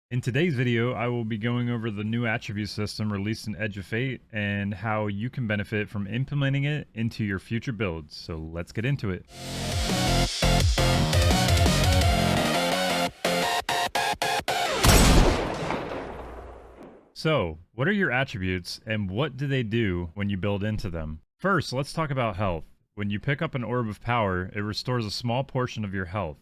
In today's video, I will be going over the new attribute system released in Edge of Fate and how you can benefit from implementing it into your future builds. So let's get into it. So, what are your attributes and what do they do when you build into them? First, let's talk about health. When you pick up an orb of power, it restores a small portion of your health.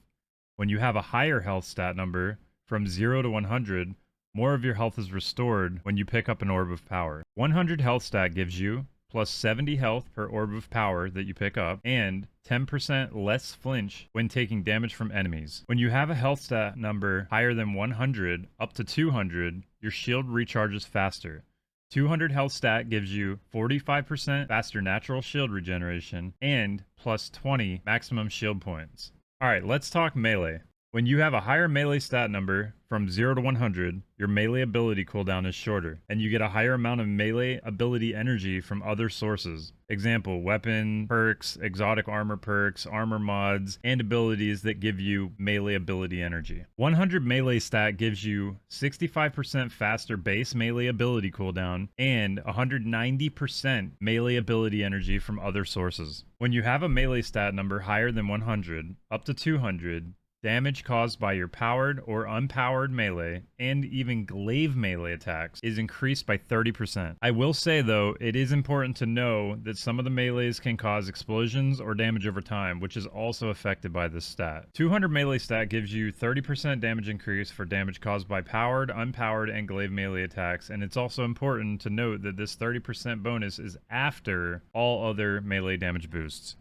When you have a higher health stat number, from 0 to 100, more of your health is restored when you pick up an orb of power. 100 health stat gives you plus 70 health per orb of power that you pick up, and 10% less flinch when taking damage from enemies. When you have a health stat number higher than 100 up to 200, your shield recharges faster. 200 health stat gives you 45% faster natural shield regeneration and plus 20 maximum shield points. Alright, let's talk melee. When you have a higher melee stat number from 0 to 100, your melee ability cooldown is shorter, and you get a higher amount of melee ability energy from other sources. Example, weapon perks, exotic armor perks, armor mods, and abilities that give you melee ability energy. 100 melee stat gives you 65% faster base melee ability cooldown and 190% melee ability energy from other sources. When you have a melee stat number higher than 100, up to 200, damage caused by your powered or unpowered melee and even glaive melee attacks is increased by 30%. I will say though, it is important to know that some of the melees can cause explosions or damage over time, which is also affected by this stat. 200 melee stat gives you 30% damage increase for damage caused by powered, unpowered, and glaive melee attacks, and it's also important to note that this 30% bonus is after all other melee damage boosts.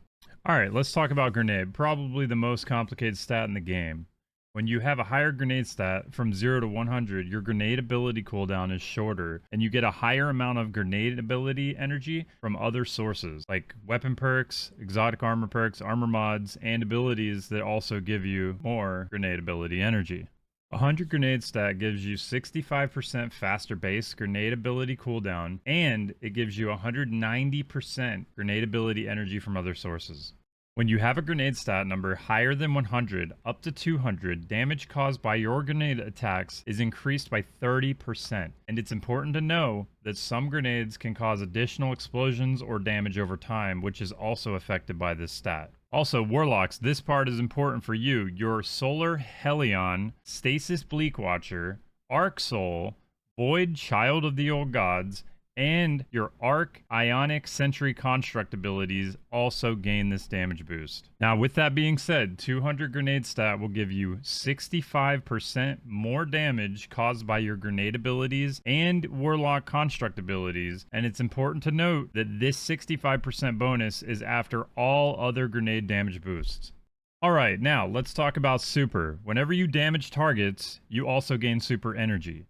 Alright, let's talk about grenade, probably the most complicated stat in the game. When you have a higher grenade stat from 0 to 100, your grenade ability cooldown is shorter, and you get a higher amount of grenade ability energy from other sources, like weapon perks, exotic armor perks, armor mods, and abilities that also give you more grenade ability energy. 100 grenade stat gives you 65% faster base grenade ability cooldown, and it gives you 190% grenade ability energy from other sources. When you have a grenade stat number higher than 100 up to 200, damage caused by your grenade attacks is increased by 30%, and it's important to know that some grenades can cause additional explosions or damage over time, which is also affected by this stat. Also, Warlocks, this part is important for you. Your Solar Helion, Stasis Bleakwatcher, Arc Soul, Void Child of the Old Gods, and your Arc Ionic Sentry Construct abilities also gain this damage boost. Now, with that being said, 200 grenade stat will give you 65% more damage caused by your grenade abilities and Warlock Construct abilities, and it's important to note that this 65% bonus is after all other grenade damage boosts. Alright, now let's talk about super. Whenever you damage targets, you also gain super energy.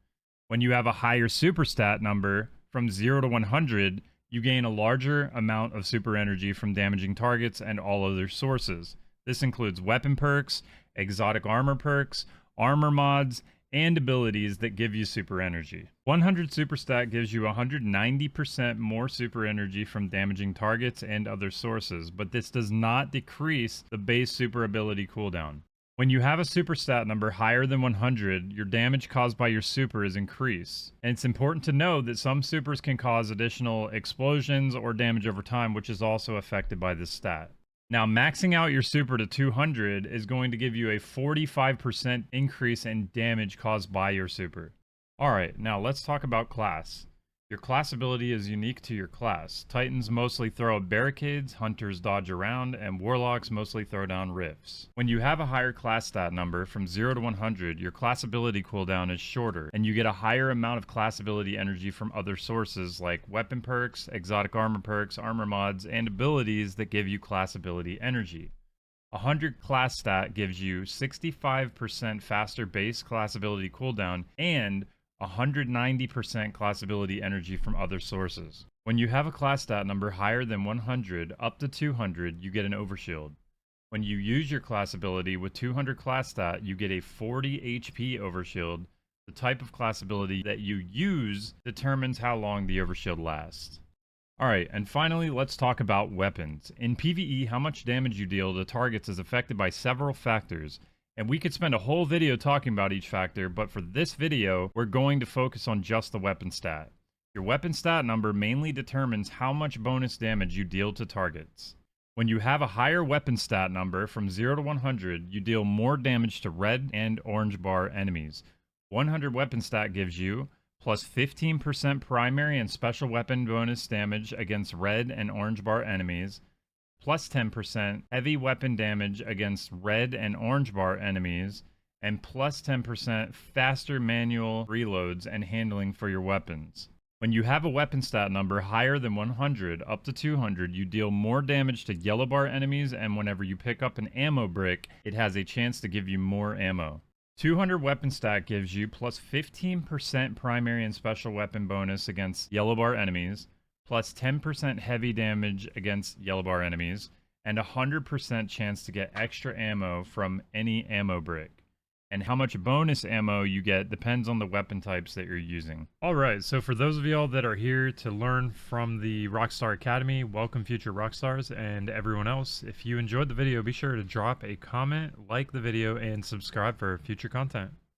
When you have a higher super stat number, from 0 to 100, you gain a larger amount of super energy from damaging targets and all other sources. This includes weapon perks, exotic armor perks, armor mods, and abilities that give you super energy. 100 super stat gives you 190% more super energy from damaging targets and other sources, but this does not decrease the base super ability cooldown. When you have a super stat number higher than 100, your damage caused by your super is increased. And it's important to know that some supers can cause additional explosions or damage over time, which is also affected by this stat. Now, maxing out your super to 200 is going to give you a 45% increase in damage caused by your super. Alright, now let's talk about class. Your class ability is unique to your class. Titans mostly throw up barricades, hunters dodge around, and warlocks mostly throw down rifts. When you have a higher class stat number from 0 to 100, your class ability cooldown is shorter, and you get a higher amount of class ability energy from other sources like weapon perks, exotic armor perks, armor mods, and abilities that give you class ability energy. 100 class stat gives you 65% faster base class ability cooldown and 190% class ability energy from other sources. When you have a class stat number higher than 100 up to 200, you get an overshield. When you use your class ability with 200 class stat, you get a 40 HP overshield. The type of class ability that you use determines how long the overshield lasts. Alright, and finally, let's talk about weapons. In PvE, how much damage you deal to targets is affected by several factors, And we could spend a whole video talking about each factor, but for this video, we're going to focus on just the weapon stat. Your weapon stat number mainly determines how much bonus damage you deal to targets. When you have a higher weapon stat number from 0 to 100, you deal more damage to red and orange bar enemies. 100 weapon stat gives you plus 15% primary and special weapon bonus damage against red and orange bar enemies, plus 10% heavy weapon damage against red and orange bar enemies, and plus 10% faster manual reloads and handling for your weapons. When you have a weapon stat number higher than 100 up to 200, you deal more damage to yellow bar enemies, and whenever you pick up an ammo brick, it has a chance to give you more ammo. 200 weapon stat gives you plus 15% primary and special weapon bonus against yellow bar enemies, plus 10% heavy damage against yellow bar enemies, and 100% chance to get extra ammo from any ammo brick. And how much bonus ammo you get depends on the weapon types that you're using. Alright, so for those of y'all that are here to learn from the Rakkstar Academy, welcome future Rockstars, and everyone else, if you enjoyed the video, be sure to drop a comment, like the video, and subscribe for future content.